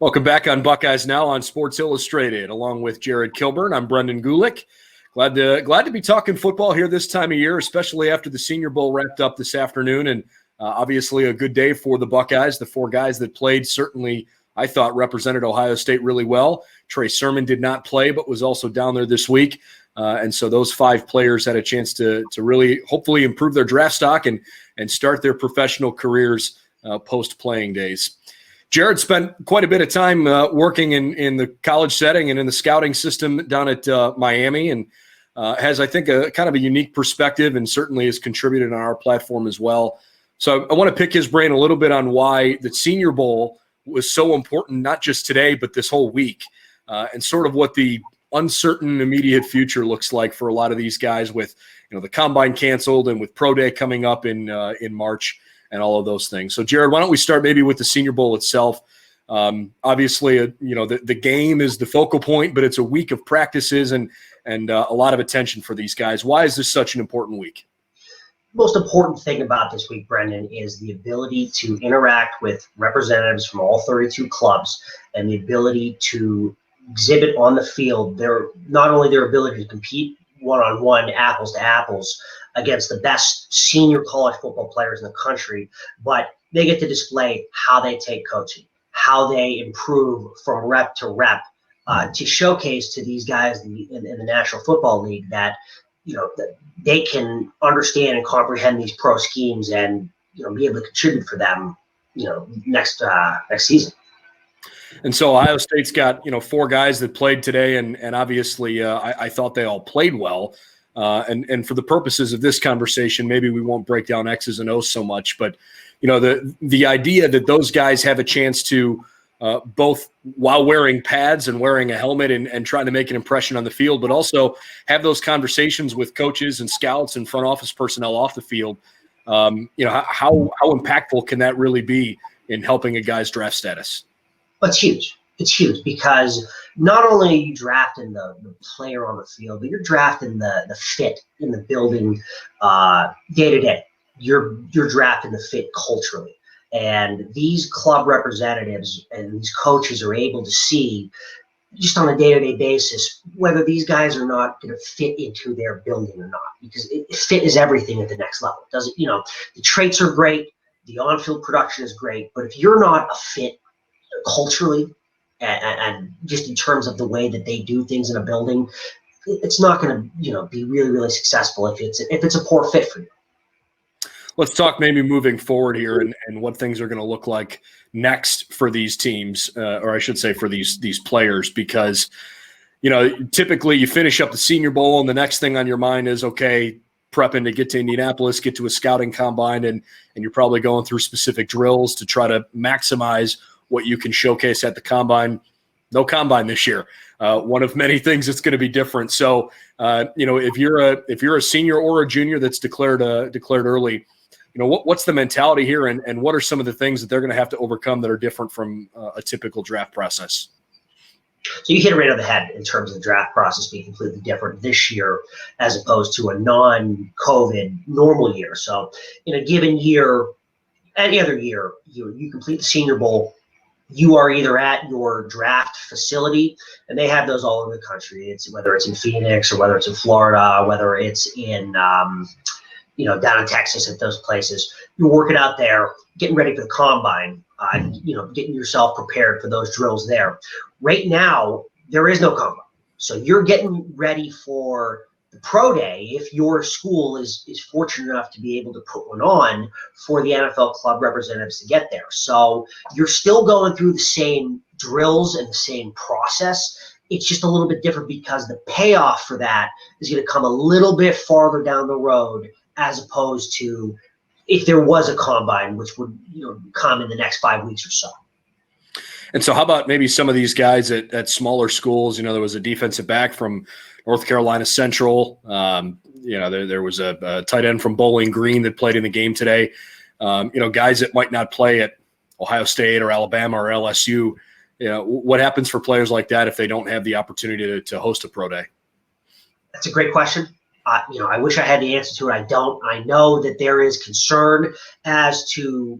Welcome back on Buckeyes Now on Sports Illustrated, along with Jarrod Kilburn. I'm Brendan Gulick. Glad to be talking football here this time of year, especially after the Senior Bowl wrapped up this afternoon, and obviously a good day for the Buckeyes. The four guys that played certainly, I thought, represented Ohio State really well. Trey Sermon did not play, but was also down there this week, and so those five players had a chance to really, hopefully, improve their draft stock and start their professional careers post-playing days. Jarrod spent quite a bit of time working in the college setting and in the scouting system down at Miami, and has, I think, a kind of a unique perspective, and certainly has contributed on our platform as well. So I want to pick his brain a little bit on why the Senior Bowl was so important, not just today, but this whole week, and sort of what the uncertain immediate future looks like for a lot of these guys with, the combine canceled and with Pro Day coming up in March and all of those things. So, Jarrod, why don't we start maybe with the Senior Bowl itself? Obviously, the game is the focal point, but it's a week of practices and a lot of attention for these guys. Why is this such an important week? The most important thing about this week, Brendan, is the ability to interact with representatives from all 32 clubs and the ability to exhibit on the field not only their ability to compete one-on-one, apples to apples, against the best senior college football players in the country, but they get to display how they take coaching, how they improve from rep to rep, to showcase to these guys in the National Football League that that they can understand and comprehend these pro schemes and be able to contribute for them next season. And so Ohio State's got four guys that played today, and obviously I thought they all played well. And for the purposes of this conversation, maybe we won't break down X's and O's so much, but the idea that those guys have a chance to both while wearing pads and wearing a helmet and trying to make an impression on the field, but also have those conversations with coaches and scouts and front office personnel off the field. How impactful can that really be in helping a guy's draft status? It's huge. It's huge because not only are you drafting the player on the field, but you're drafting the fit in the building day to day. You're drafting the fit culturally. And these club representatives and these coaches are able to see just on a day-to-day basis whether these guys are not going to fit into their building or not, because fit is everything at the next level. The traits are great, the on-field production is great, but if you're not a fit culturally and just in terms of the way that they do things in a building, it's not going to be really, really successful if it's a poor fit for you. Let's talk maybe moving forward here and what things are going to look like next for these teams, or I should say for these players, because typically you finish up the Senior Bowl and the next thing on your mind is, okay, prepping to get to Indianapolis, get to a scouting combine, and you're probably going through specific drills to try to maximize what you can showcase at the combine. No combine this year. One of many things that's going to be different. So, if you're a senior or a junior that's declared early, what's the mentality here, and what are some of the things that they're going to have to overcome that are different from a typical draft process? So you hit it right on the head in terms of the draft process being completely different this year as opposed to a non-COVID normal year. So in a given year, any other year, you complete the Senior Bowl, you are either at your draft facility, and they have those all over the country. Whether it's in Phoenix or whether it's in Florida, whether it's in down in Texas at those places. You're working out there, getting ready for the combine, getting yourself prepared for those drills there. Right now, there is no combine. So you're getting ready for the pro day if your school is fortunate enough to be able to put one on for the NFL club representatives to get there. So you're still going through the same drills and the same process. It's just a little bit different because the payoff for that is going to come a little bit farther down the road as opposed to if there was a combine, which would come in the next 5 weeks or so. And so how about maybe some of these guys at smaller schools? There was a defensive back from North Carolina Central. There was a tight end from Bowling Green that played in the game today. Guys that might not play at Ohio State or Alabama or LSU. What happens for players like that if they don't have the opportunity to host a pro day? That's a great question. I wish I had the answer to it. I don't. I know that there is concern as to,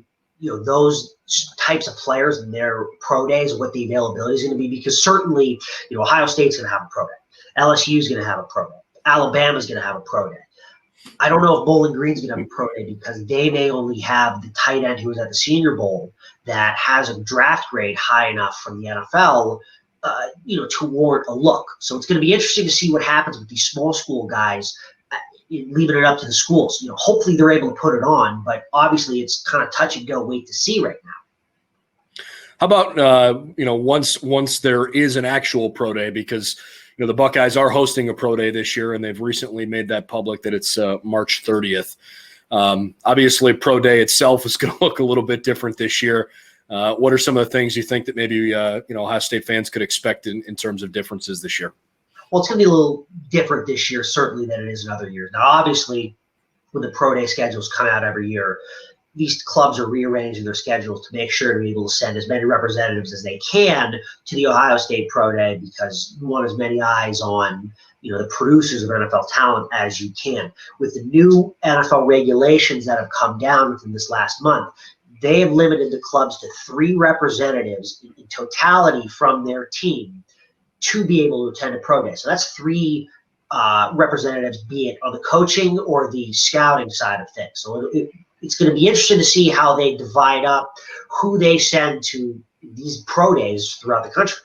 those types of players and their pro days, what the availability is going to be, because certainly, Ohio State's going to have a pro day. LSU is going to have a pro day. Alabama's going to have a pro day. I don't know if Bowling Green's going to have a pro day because they may only have the tight end who was at the Senior Bowl that has a draft grade high enough from the NFL, to warrant a look. So it's going to be interesting to see what happens with these small school guys, leaving it up to the schools. Hopefully they're able to put it on, but obviously it's kind of touch and go, wait to see right now. How about, once there is an actual pro day, because the Buckeyes are hosting a pro day this year, and they've recently made that public that it's March 30th. Obviously, pro day itself is going to look a little bit different this year. What are some of the things you think that maybe Ohio State fans could expect in terms of differences this year? Well, it's going to be a little different this year, certainly, than it is in other years. Now, obviously, when the pro day schedules come out every year, these clubs are rearranging their schedules to make sure to be able to send as many representatives as they can to the Ohio State Pro Day, because you want as many eyes on, the producers of NFL talent as you can. With the new NFL regulations that have come down within this last month, they have limited the clubs to 3 representatives in totality from their team to be able to attend a pro day. So that's 3 representatives, be it on the coaching or the scouting side of things. So it's going to be interesting to see how they divide up who they send to these pro days throughout the country.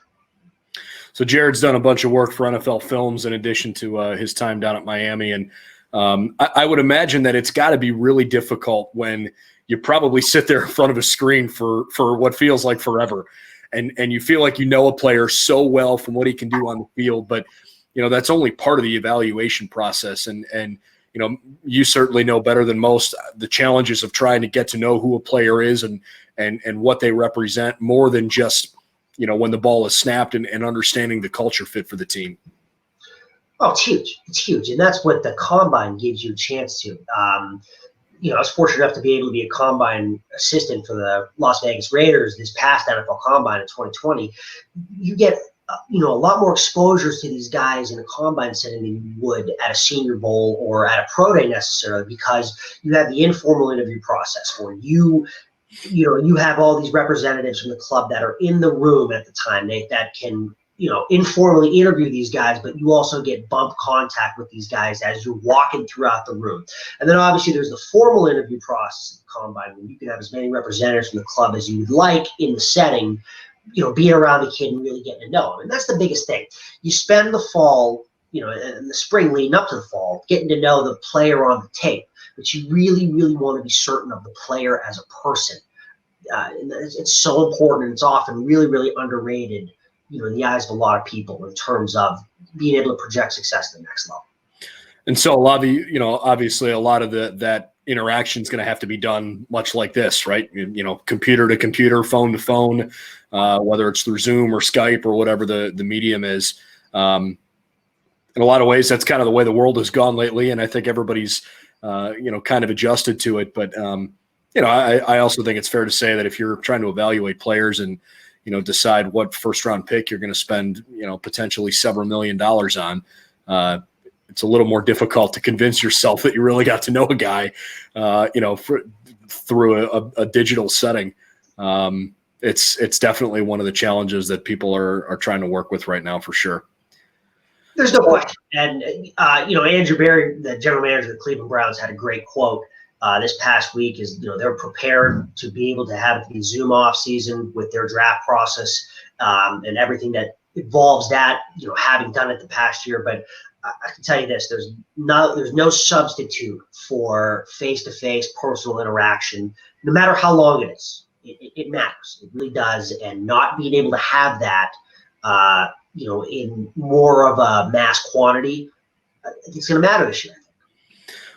So Jarrod's done a bunch of work for NFL Films in addition to his time down at Miami. And I would imagine that it's got to be really difficult when you probably sit there in front of a screen for what feels like forever. And you feel like a player so well from what he can do on the field. But, that's only part of the evaluation process. And you certainly know better than most the challenges of trying to get to know who a player is and what they represent, more than just, when the ball is snapped and understanding the culture fit for the team. Oh, it's huge. It's huge. And that's what the combine gives you a chance to. I was fortunate enough to be able to be a combine assistant for the Las Vegas Raiders this past NFL combine in 2020. You get a lot more exposures to these guys in a combine setting than you would at a Senior Bowl or at a pro day necessarily, because you have the informal interview process where you have all these representatives from the club that are in the room at the time that can, informally interview these guys, but you also get bump contact with these guys as you're walking throughout the room. And then obviously there's the formal interview process at the combine, where you can have as many representatives from the club as you would like in the setting, being around the kid and really getting to know him. And that's the biggest thing. You spend the fall, and the spring leading up to the fall, getting to know the player on the tape, but you really, really want to be certain of the player as a person. And it's so important, and it's often really, really underrated, in the eyes of a lot of people in terms of being able to project success to the next level. And so a lot of obviously a lot of that interaction is going to have to be done much like this, right? Computer to computer, phone to phone, whether it's through Zoom or Skype or whatever the medium is. In a lot of ways, that's kind of the way the world has gone lately, and I think everybody's kind of adjusted to it. But I also think it's fair to say that if you're trying to evaluate players and decide what first round pick you're going to spend potentially several $1 million on, it's a little more difficult to convince yourself that you really got to know a guy, through a digital setting. It's definitely one of the challenges that people are trying to work with right now, for sure. There's no question. And, Andrew Berry, the general manager of the Cleveland Browns, had a great quote this past week. Is, they're prepared to be able to have the Zoom off season with their draft process and everything that involves that, having done it the past year. But I can tell you this, there's no substitute for face-to-face personal interaction, no matter how long it is. It matters. It really does. And not being able to have that, in more of a mass quantity, it's going to matter this year.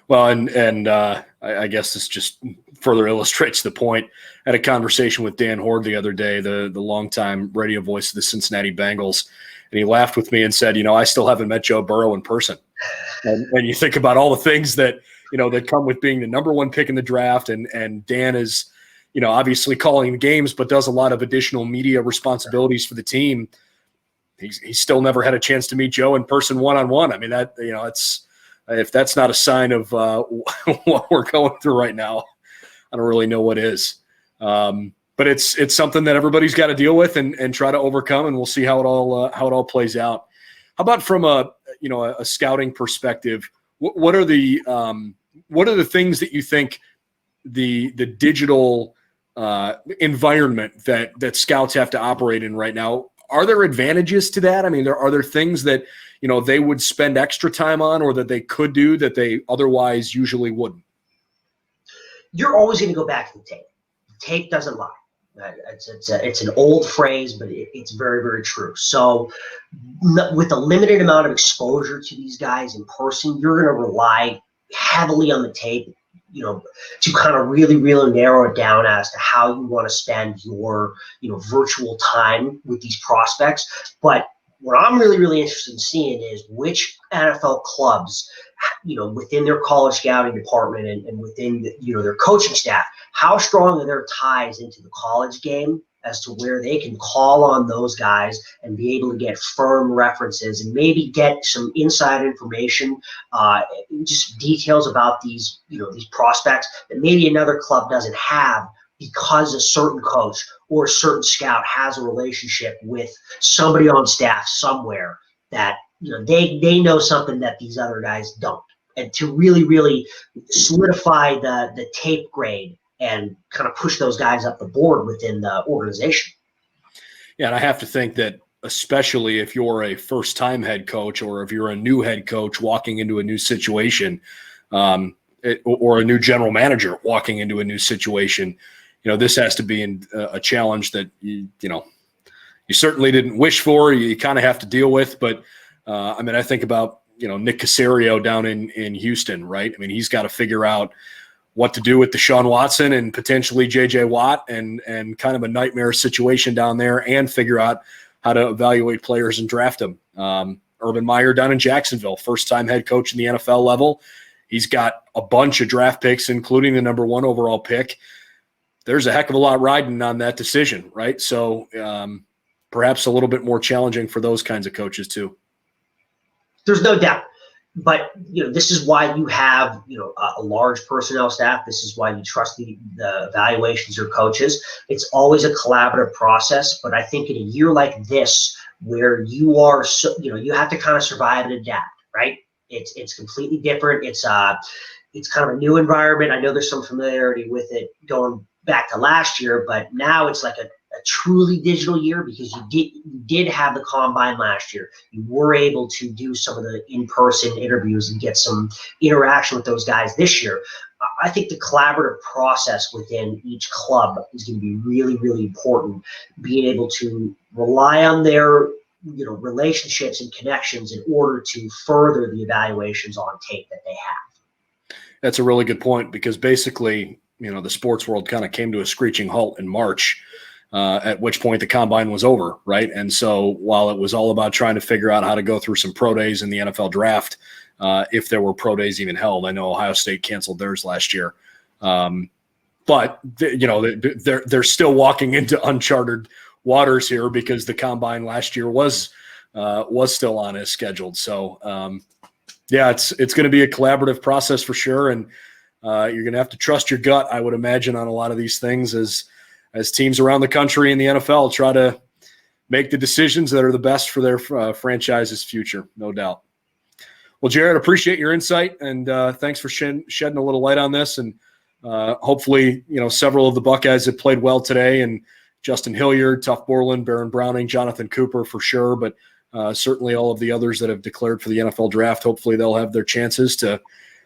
Well, and I guess this just further illustrates the point. I had a conversation with Dan Hoard the other day, the longtime radio voice of the Cincinnati Bengals, and he laughed with me and said, I still haven't met Joe Burrow in person. And you think about all the things that, that come with being the number one pick in the draft, and Dan is, obviously calling the games, but does a lot of additional media responsibilities for the team. He's still never had a chance to meet Joe in person one-on-one. I mean, that, it's, if that's not a sign of what we're going through right now, I don't really know what is. But it's something that everybody's got to deal with and try to overcome, and we'll see how it all plays out. How about from a scouting perspective? What are the things that you think the digital environment that scouts have to operate in right now? Are there advantages to that? I mean, are there things that they would spend extra time on, or that they could do that they otherwise usually wouldn't? You're always going to go back to the tape. The tape doesn't lie. It's an old phrase, but it's very, very true. So with a limited amount of exposure to these guys in person, you're going to rely heavily on the tape, to kind of really, really narrow it down as to how you want to spend your, virtual time with these prospects. But what I'm really, really interested in seeing is which NFL clubs, within their college scouting department and within their coaching staff, how strong are their ties into the college game as to where they can call on those guys and be able to get firm references and maybe get some inside information, just details about these prospects that maybe another club doesn't have, because a certain coach or a certain scout has a relationship with somebody on staff somewhere that they know something that these other guys don't. And to really, really solidify the tape grade and kind of push those guys up the board within the organization. Yeah, and I have to think that especially if you're a first-time head coach, or if you're a new head coach walking into a new situation, or a new general manager walking into a new situation, this has to be a challenge that you certainly didn't wish for. You kind of have to deal with. But I think about Nick Caserio down in Houston, right? I mean, he's got to figure out what to do with Deshaun Watson and potentially J.J. Watt and kind of a nightmare situation down there, and figure out how to evaluate players and draft them. Urban Meyer down in Jacksonville, first-time head coach in the NFL level. He's got a bunch of draft picks, including the number 1 overall pick. There's a heck of a lot riding on that decision, right? So perhaps a little bit more challenging for those kinds of coaches too. There's no doubt. But, this is why you have, a large personnel staff. This is why you trust the evaluations of your coaches. It's always a collaborative process. But I think in a year like this, where you are, you have to kind of survive and adapt, right? It's completely different. It's kind of a new environment. I know there's some familiarity with it going back to last year, but now it's like a truly digital year, because you did have the combine last year. You were able to do some of the in-person interviews and get some interaction with those guys this year. I think the collaborative process within each club is going to be really, really important. Being able to rely on their relationships and connections in order to further the evaluations on tape that they have. That's a really good point, because basically, the sports world kind of came to a screeching halt in March, at which point the combine was over, right? And so while it was all about trying to figure out how to go through some pro days in the NFL draft, if there were pro days even held. I know Ohio State canceled theirs last year. But they're still walking into uncharted waters here, because the combine last year was still on as scheduled. So it's going to be a collaborative process for sure, and you're going to have to trust your gut, I would imagine, on a lot of these things as teams around the country in the NFL try to make the decisions that are the best for their franchise's future, no doubt. Well, Jarrod, appreciate your insight, and thanks for shedding a little light on this. And hopefully, several of the Buckeyes have played well today, and Justin Hilliard, Tuff Borland, Baron Browning, Jonathan Cooper for sure, but certainly all of the others that have declared for the NFL draft, hopefully they'll have their chances to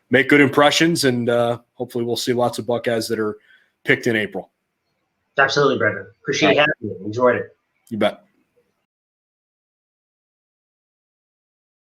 make good impressions, and hopefully we'll see lots of Buckeyes that are picked in April. Absolutely, Brendan. Appreciate you having me. Enjoyed it. You bet.